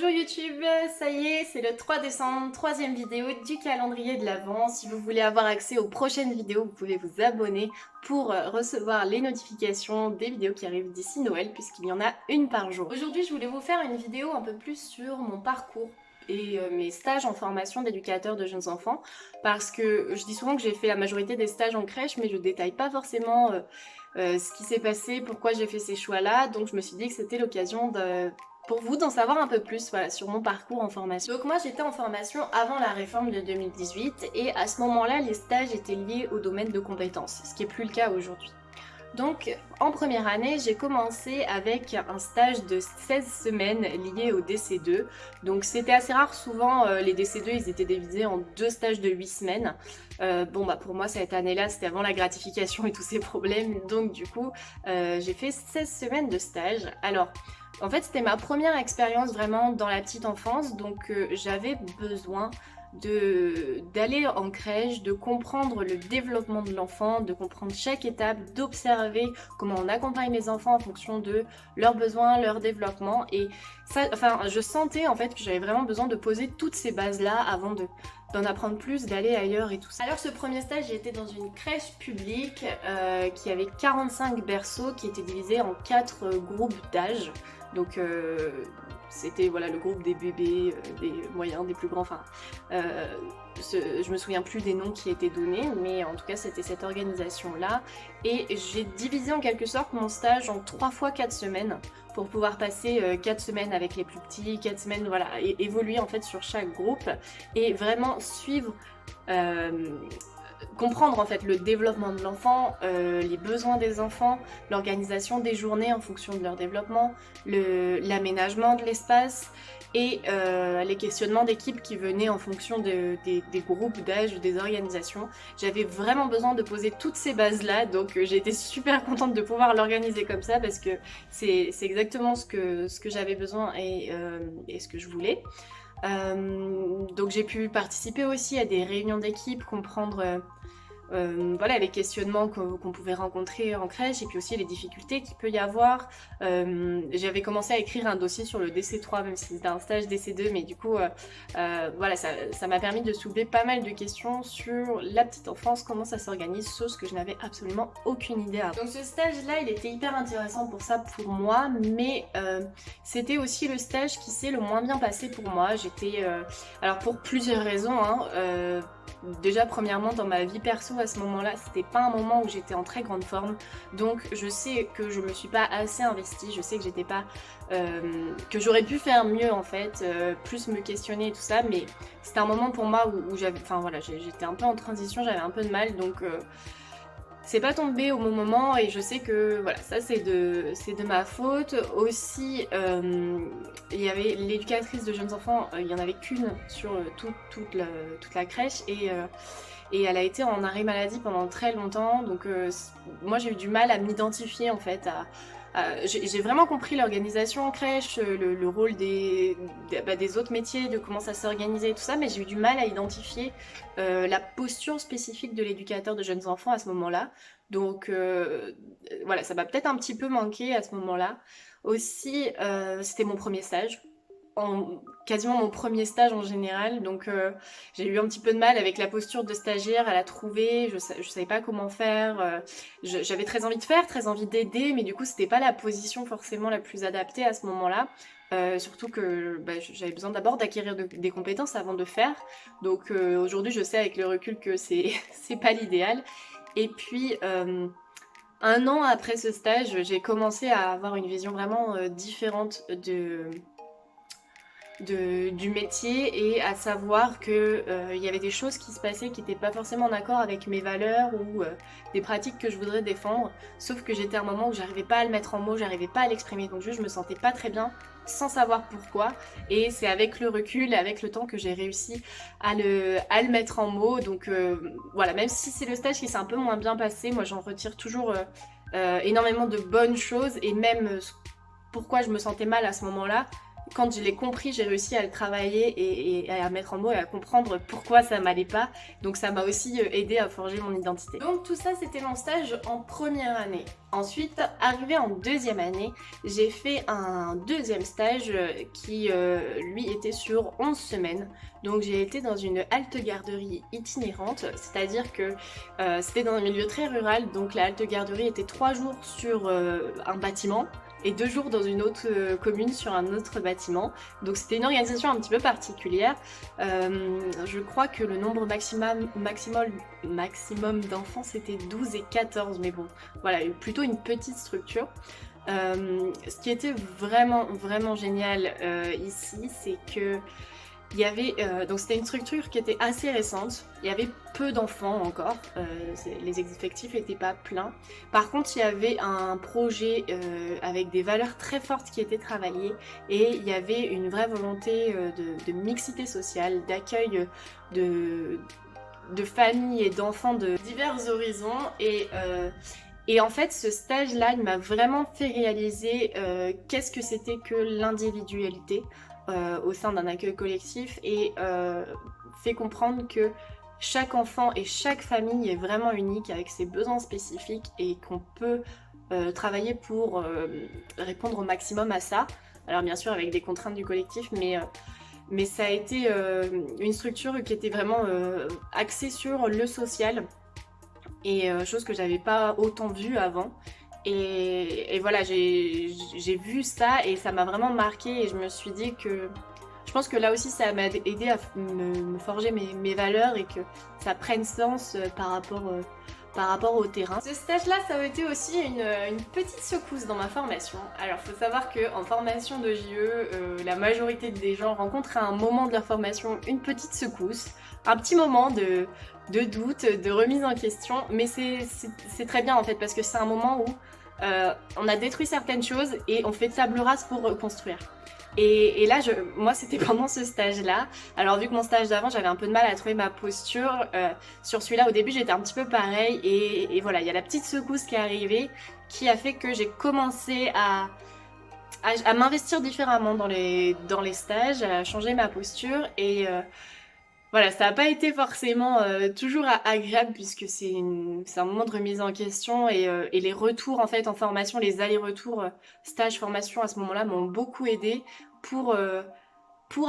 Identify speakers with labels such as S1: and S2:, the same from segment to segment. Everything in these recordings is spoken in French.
S1: Bonjour YouTube, ça y est, c'est le 3 décembre, troisième vidéo du calendrier de l'Avent. Si vous voulez avoir accès aux prochaines vidéos, vous pouvez vous abonner pour recevoir les notifications des vidéos qui arrivent d'ici Noël, puisqu'il y en a une par jour. Aujourd'hui, je voulais vous faire une vidéo un peu plus sur mon parcours et mes stages en formation d'éducateur de jeunes enfants, parce que je dis souvent que j'ai fait la majorité des stages en crèche, mais je détaille pas forcément ce qui s'est passé, pourquoi j'ai fait ces choix-là, donc je me suis dit que c'était l'occasion pour vous d'en savoir un peu plus voilà, sur mon parcours en formation. Donc moi j'étais en formation avant la réforme de 2018 et à ce moment-là les stages étaient liés au domaine de compétences, ce qui n'est plus le cas aujourd'hui. Donc en première année j'ai commencé avec un stage de 16 semaines lié au DC2. Donc c'était assez rare, souvent les DC2 ils étaient divisés en deux stages de 8 semaines. Bon bah pour moi cette année-là c'était avant la gratification et tous ces problèmes, donc du coup j'ai fait 16 semaines de stage. Alors en fait c'était ma première expérience vraiment dans la petite enfance, donc j'avais besoin d'aller en crèche, de comprendre le développement de l'enfant, de comprendre chaque étape, d'observer comment on accompagne les enfants en fonction de leurs besoins, leur développement. Et ça, enfin, je sentais en fait que j'avais vraiment besoin de poser toutes ces bases-là avant d'en apprendre plus, d'aller ailleurs et tout ça. Alors ce premier stage, j'ai été dans une crèche publique qui avait 45 berceaux qui étaient divisés en 4 groupes d'âge. Donc c'était voilà, le groupe des bébés, des moyens, des plus grands, enfin je me souviens plus des noms qui étaient donnés, mais en tout cas c'était cette organisation là. Et j'ai divisé en quelque sorte mon stage en 3 fois 4 semaines pour pouvoir passer 4 semaines avec les plus petits, 4 semaines voilà, et évoluer en fait sur chaque groupe et vraiment suivre comprendre en fait le développement de l'enfant, les besoins des enfants, l'organisation des journées en fonction de leur développement, l'aménagement de l'espace et les questionnements d'équipe qui venaient en fonction des groupes d'âge, des organisations. J'avais vraiment besoin de poser toutes ces bases-là, donc j'ai été super contente de pouvoir l'organiser comme ça parce que c'est exactement ce que j'avais besoin et ce que je voulais. Donc j'ai pu participer aussi à des réunions d'équipe, comprendre voilà, les questionnements qu'on pouvait rencontrer en crèche et puis aussi les difficultés qu'il peut y avoir. J'avais commencé à écrire un dossier sur le DC3 même si c'était un stage DC2, mais du coup voilà, ça m'a permis de soulever pas mal de questions sur la petite enfance, comment ça s'organise, chose que je n'avais absolument aucune idée avant. Donc ce stage là il était hyper intéressant pour ça pour moi, mais c'était aussi le stage qui s'est le moins bien passé pour moi. J'étais alors pour plusieurs raisons hein, déjà premièrement dans ma vie perso à ce moment-là c'était pas un moment où j'étais en très grande forme, donc je sais que je me suis pas assez investie, je sais que j'étais pas que j'aurais pu faire mieux en fait, plus me questionner et tout ça, mais c'était un moment pour moi où j'avais, enfin voilà, j'étais un peu en transition, j'avais un peu de mal, donc c'est pas tombé au bon moment et je sais que voilà, ça c'est de ma faute. Aussi, il y avait l'éducatrice de jeunes enfants, il y en avait qu'une sur toute la crèche et elle a été en arrêt maladie pendant très longtemps, donc moi j'ai eu du mal à m'identifier en fait j'ai vraiment compris l'organisation en crèche, le rôle des autres métiers, de comment ça s'organisait et tout ça, mais j'ai eu du mal à identifier la posture spécifique de l'éducateur de jeunes enfants à ce moment-là. Donc voilà, ça m'a peut-être un petit peu manqué à ce moment-là. Aussi, c'était mon premier stage. Quasiment mon premier stage en général, donc j'ai eu un petit peu de mal avec la posture de stagiaire à la trouver, je savais pas comment faire, j'avais très envie de faire, très envie d'aider, mais du coup c'était pas la position forcément la plus adaptée à ce moment-là, surtout que bah, j'avais besoin d'abord d'acquérir des compétences avant de faire, donc aujourd'hui je sais avec le recul que c'est pas l'idéal. Et puis un an après ce stage, j'ai commencé à avoir une vision vraiment différente du métier et à savoir que il y avait des choses qui se passaient qui n'étaient pas forcément en accord avec mes valeurs ou des pratiques que je voudrais défendre, sauf que j'étais à un moment où j'arrivais pas à le mettre en mots, j'arrivais pas à l'exprimer, donc je me sentais pas très bien sans savoir pourquoi, et c'est avec le recul, avec le temps que j'ai réussi à le mettre en mots, donc voilà, même si c'est le stage qui s'est un peu moins bien passé, moi j'en retire toujours énormément de bonnes choses, et même pourquoi je me sentais mal à ce moment-là, quand je l'ai compris, j'ai réussi à le travailler et à mettre en mots et à comprendre pourquoi ça m'allait pas. Donc ça m'a aussi aidé à forger mon identité. Donc tout ça, c'était mon stage en première année. Ensuite, arrivé en deuxième année, j'ai fait un deuxième stage qui, lui, était sur 11 semaines. Donc j'ai été dans une halte garderie itinérante, c'est-à-dire que c'était dans un milieu très rural, donc la halte garderie était 3 jours sur un bâtiment et 2 jours dans une autre commune sur un autre bâtiment. Donc c'était une organisation un petit peu particulière. Je crois que le nombre maximum d'enfants c'était 12 et 14, mais bon, voilà, plutôt une petite structure. Ce qui était vraiment génial ici, c'est que il y avait, donc c'était une structure qui était assez récente, il y avait peu d'enfants encore, les effectifs n'étaient pas pleins. Par contre, il y avait un projet avec des valeurs très fortes qui étaient travaillées et il y avait une vraie volonté de mixité sociale, d'accueil de familles et d'enfants de divers horizons et en fait, ce stage-là, il m'a vraiment fait réaliser qu'est-ce que c'était que l'individualité au sein d'un accueil collectif et fait comprendre que chaque enfant et chaque famille est vraiment unique avec ses besoins spécifiques et qu'on peut travailler pour répondre au maximum à ça. Alors bien sûr avec des contraintes du collectif, mais ça a été une structure qui était vraiment axée sur le social et chose que j'avais pas autant vue avant. Et voilà, j'ai vu ça et ça m'a vraiment marqué et je me suis dit que je pense que là aussi ça m'a aidé à me forger mes valeurs et que ça prenne sens par rapport au terrain. Ce stage-là, ça a été aussi une petite secousse dans ma formation. Alors, faut savoir qu'en formation de JE, la majorité des gens rencontrent à un moment de leur formation une petite secousse, un petit moment de doute, de remise en question, mais c'est très bien en fait parce que c'est un moment où on a détruit certaines choses et on fait table rase pour reconstruire. Et là, moi, c'était pendant ce stage-là. Alors, vu que mon stage d'avant, j'avais un peu de mal à trouver ma posture, sur celui-là, au début, j'étais un petit peu pareil. Et voilà, il y a la petite secousse qui est arrivée qui a fait que j'ai commencé à m'investir différemment dans les stages, à changer ma posture. Et voilà, ça n'a pas été forcément toujours agréable puisque c'est un moment de remise en question et les retours en fait en formation, les allers-retours stage-formation à ce moment-là m'ont beaucoup aidé pour,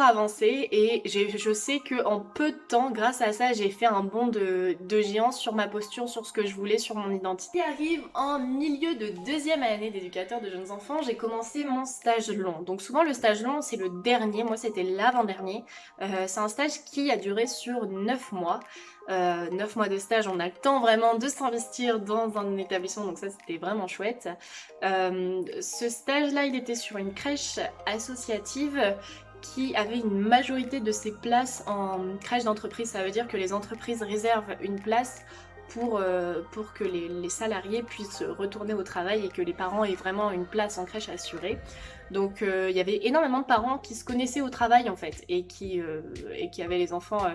S1: avancer et je sais qu'en peu de temps, grâce à ça, j'ai fait un bond de géant sur ma posture, sur ce que je voulais, sur mon identité. Arrive en milieu de deuxième année d'éducateur de jeunes enfants, j'ai commencé mon stage long. Donc souvent le stage long c'est le dernier, moi c'était l'avant-dernier. C'est un stage qui a duré sur 9 mois. 9 mois de stage, on a le temps vraiment de s'investir dans un établissement, donc ça c'était vraiment chouette. Ce stage-là, il était sur une crèche associative qui avait une majorité de ses places en crèche d'entreprise. Ça veut dire que les entreprises réservent une place pour que les salariés puissent retourner au travail et que les parents aient vraiment une place en crèche assurée. Donc il y avait énormément de parents qui se connaissaient au travail en fait et qui avaient les enfants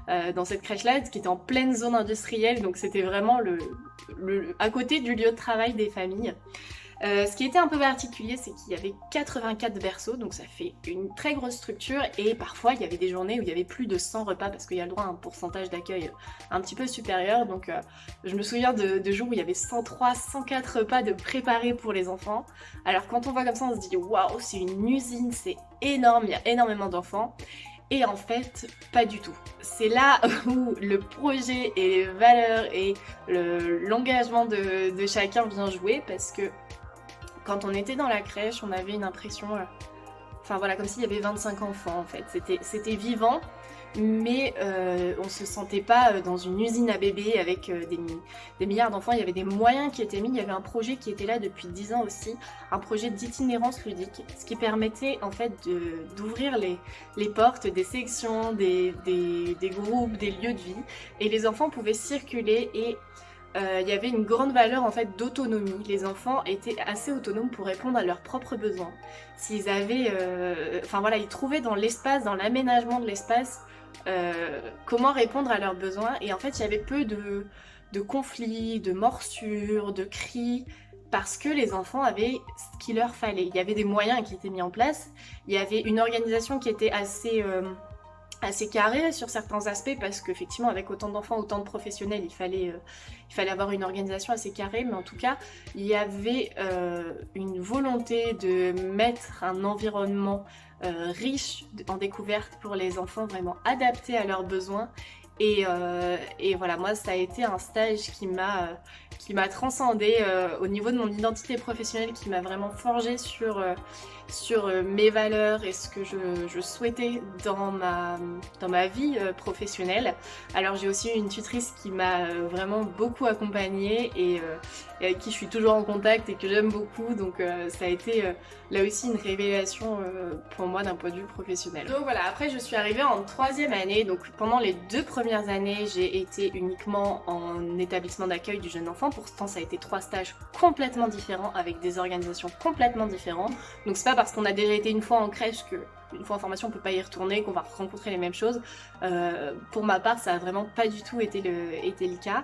S1: dans cette crèche-là, qui était en pleine zone industrielle, donc c'était vraiment à côté du lieu de travail des familles. Ce qui était un peu particulier, c'est qu'il y avait 84 berceaux, donc ça fait une très grosse structure, et parfois il y avait des journées où il y avait plus de 100 repas parce qu'il y a le droit à un pourcentage d'accueil un petit peu supérieur, donc je me souviens de jours où il y avait 103, 104 repas de préparés pour les enfants. Alors quand on voit comme ça, on se dit waouh, c'est une usine, c'est énorme, il y a énormément d'enfants. Et en fait, pas du tout. C'est là où le projet et les valeurs et l'engagement de chacun vient jouer parce que quand on était dans la crèche, on avait une impression, enfin voilà, comme s'il y avait 25 enfants en fait. C'était vivant, mais on se sentait pas dans une usine à bébés avec des milliards d'enfants. Il y avait des moyens qui étaient mis, il y avait un projet qui était là depuis 10 ans aussi, un projet d'itinérance ludique, ce qui permettait en fait d'ouvrir les portes des sections, des groupes, des lieux de vie, et les enfants pouvaient circuler et il y avait une grande valeur en fait d'autonomie. Les enfants étaient assez autonomes pour répondre à leurs propres besoins. S'ils avaient, enfin voilà, ils trouvaient dans l'espace, dans l'aménagement de l'espace, comment répondre à leurs besoins. Et en fait, il y avait peu de conflits, de morsures, de cris. parce que les enfants avaient ce qu'il leur fallait. Il y avait des moyens qui étaient mis en place, il y avait une organisation qui était assez carrée sur certains aspects, parce qu'effectivement avec autant d'enfants, autant de professionnels, il fallait avoir une organisation assez carrée, mais en tout cas il y avait une volonté de mettre un environnement riche en découvertes pour les enfants, vraiment adapté à leurs besoins. Et voilà, moi ça a été un stage qui m'a transcendée au niveau de mon identité professionnelle, qui m'a vraiment forgée sur mes valeurs et ce que je souhaitais dans ma vie professionnelle. Alors j'ai aussi eu une tutrice qui m'a vraiment beaucoup accompagnée et avec qui je suis toujours en contact et que j'aime beaucoup, donc ça a été là aussi une révélation pour moi d'un point de vue professionnel. Donc voilà, après je suis arrivée en 3e année, donc pendant les 2 premières années j'ai été uniquement en établissement d'accueil du jeune enfant. Pourtant ça a été 3 stages complètement différents avec des organisations complètement différentes, donc c'est pas parce qu'on a déjà été une fois en crèche que une fois en formation on peut pas y retourner, qu'on va rencontrer les mêmes choses. Pour ma part ça a vraiment pas du tout été le cas.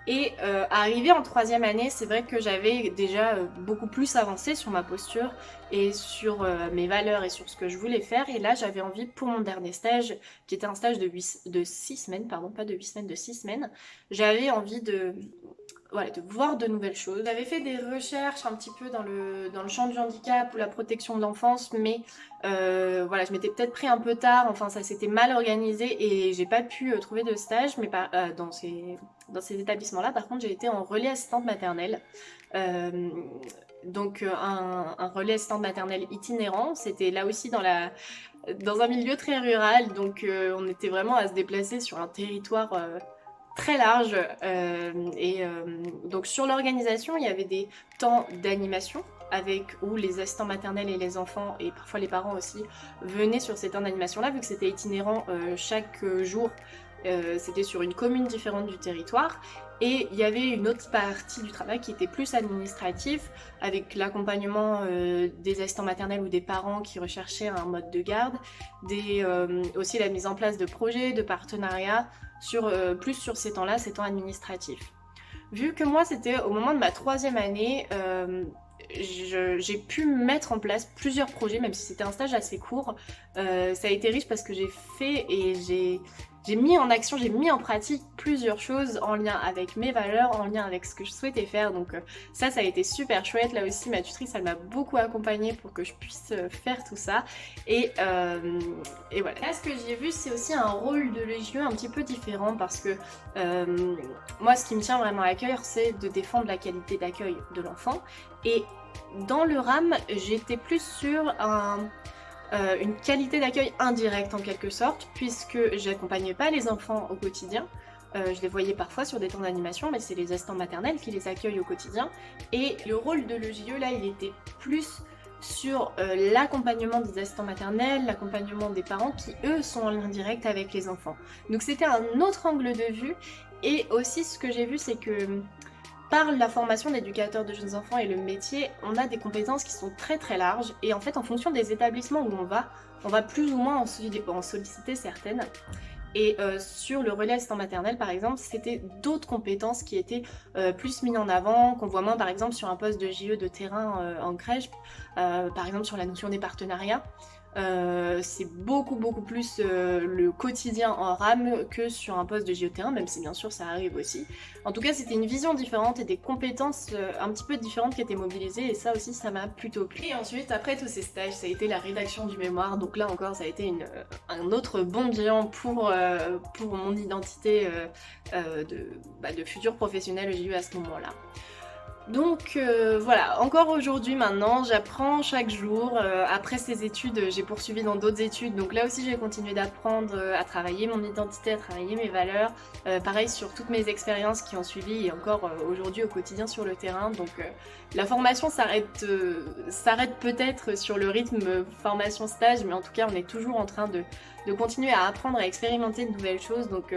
S1: Et arrivé en 3e année, c'est vrai que j'avais déjà beaucoup plus avancé sur ma posture et sur mes valeurs et sur ce que je voulais faire. Et là j'avais envie, pour mon dernier stage, qui était un stage de 6 semaines, pardon, pas de 8 semaines, de 6 semaines, j'avais envie de voir de nouvelles choses. J'avais fait des recherches un petit peu dans le champ du handicap ou la protection de l'enfance, mais voilà, je m'étais peut-être pris un peu tard, enfin ça s'était mal organisé et j'ai pas pu trouver de stage, mais dans ces établissements-là. Par contre, j'ai été en relais assistante maternelle. Donc un relais assistante maternelle itinérant, c'était là aussi dans un milieu très rural, donc on était vraiment à se déplacer sur un territoire très large, donc sur l'organisation il y avait des temps d'animation où les assistants maternels et les enfants et parfois les parents aussi venaient sur ces temps d'animation là, vu que c'était itinérant. Chaque jour c'était sur une commune différente du territoire, et il y avait une autre partie du travail qui était plus administratif, avec l'accompagnement des assistants maternels ou des parents qui recherchaient un mode de garde, aussi la mise en place de projets, de partenariats, plus sur ces temps-là, ces temps administratifs. Vu que moi c'était au moment de ma 3e année, j'ai pu mettre en place plusieurs projets, même si c'était un stage assez court. Ça a été riche parce que j'ai fait et j'ai mis en action, j'ai mis en pratique plusieurs choses en lien avec mes valeurs, en lien avec ce que je souhaitais faire. Donc ça a été super chouette. Là aussi ma tutrice elle m'a beaucoup accompagnée pour que je puisse faire tout ça. Et voilà. Là ce que j'ai vu, c'est aussi un rôle de l'EJE un petit peu différent, parce que moi ce qui me tient vraiment à cœur, c'est de défendre la qualité d'accueil de l'enfant. Et dans le RAM, j'étais plus sur une qualité d'accueil indirecte en quelque sorte, puisque j'accompagnais pas les enfants au quotidien. Je les voyais parfois sur des temps d'animation, mais c'est les assistants maternels qui les accueillent au quotidien. Et le rôle de l'EJE là, il était plus sur l'accompagnement des assistants maternels, l'accompagnement des parents qui eux sont en lien direct avec les enfants. Donc c'était un autre angle de vue. Et aussi ce que j'ai vu, c'est que par la formation d'éducateur de jeunes enfants et le métier, on a des compétences qui sont très très larges, et en fait en fonction des établissements où on va plus ou moins en solliciter certaines. Et sur le relais assistant maternel par exemple, c'était d'autres compétences qui étaient plus mises en avant, qu'on voit moins par exemple sur un poste de JE de terrain en crèche, par exemple sur la notion des partenariats. C'est beaucoup plus le quotidien en RAM que sur un poste de JE-terrain, même si bien sûr ça arrive aussi. En tout cas c'était une vision différente et des compétences un petit peu différentes qui étaient mobilisées, et ça aussi ça m'a plutôt plu. Et ensuite après tous ces stages, ça a été la rédaction du mémoire, donc là encore ça a été un autre bond de géant pour mon identité de futur professionnel JE à ce moment-là. Donc voilà, encore aujourd'hui maintenant, j'apprends chaque jour. Après ces études, j'ai poursuivi dans d'autres études, donc là aussi j'ai continué d'apprendre à travailler mon identité, à travailler mes valeurs. Pareil sur toutes mes expériences qui ont suivi, et encore aujourd'hui au quotidien sur le terrain. Donc la formation s'arrête peut-être sur le rythme formation-stage, mais en tout cas on est toujours en train de continuer à apprendre, à expérimenter de nouvelles choses, donc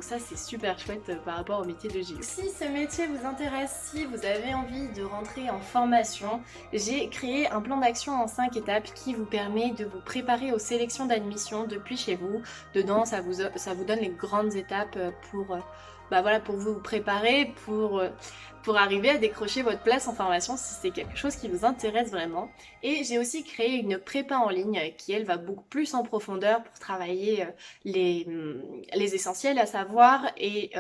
S1: ça c'est super chouette par rapport au métier de JE. Si ce métier vous intéresse, si vous avez envie de rentrer en formation, j'ai créé un plan d'action en 5 étapes qui vous permet de vous préparer aux sélections d'admission depuis chez vous. Dedans, ça vous donne les grandes étapes pour pour vous préparer, pour arriver à décrocher votre place en formation si c'est quelque chose qui vous intéresse vraiment. Et j'ai aussi créé une prépa en ligne qui, elle, va beaucoup plus en profondeur pour travailler les essentiels à savoir et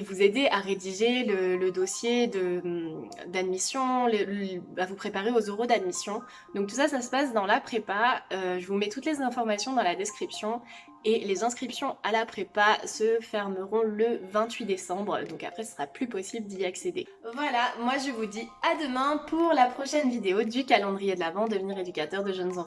S1: vous aider à rédiger le dossier d'admission, à vous préparer aux oraux d'admission. Donc tout ça, ça se passe dans la prépa. Je vous mets toutes les informations dans la description. Et les inscriptions à la prépa se fermeront le 28 décembre. Donc après, ce sera plus possible d'y accéder. Voilà, moi je vous dis à demain pour la prochaine vidéo du calendrier de l'Avent, devenir éducateur de jeunes enfants.